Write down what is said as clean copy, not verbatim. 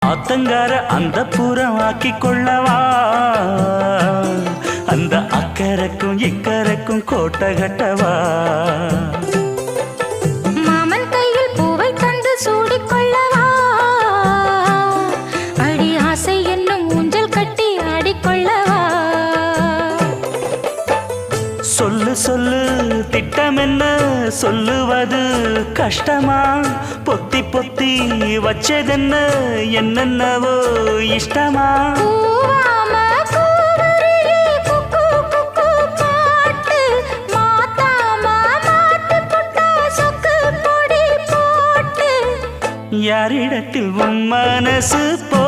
ஆத்தங்கார அந்த புறம் ஆக்கி கொள்ளவா அந்த அக்கறைக்கும் இக்கரைக்கும் கோட்டை கட்டவா மாமன் கையில் பூவை தந்து சூடிக்கொள்ளவா அடி ஆசை என்னும் ஊஞ்சல் கட்டி ஆடிக்கொள்ளவா சொல்லு சொல்லு திட்டம் என்ன சொல்லுவது கஷ்டமா பொத்தி பொத்தி வச்சதென்ன என்னென்னவோ இஷ்டமா யாரிடத்தில் உன் மனசு போ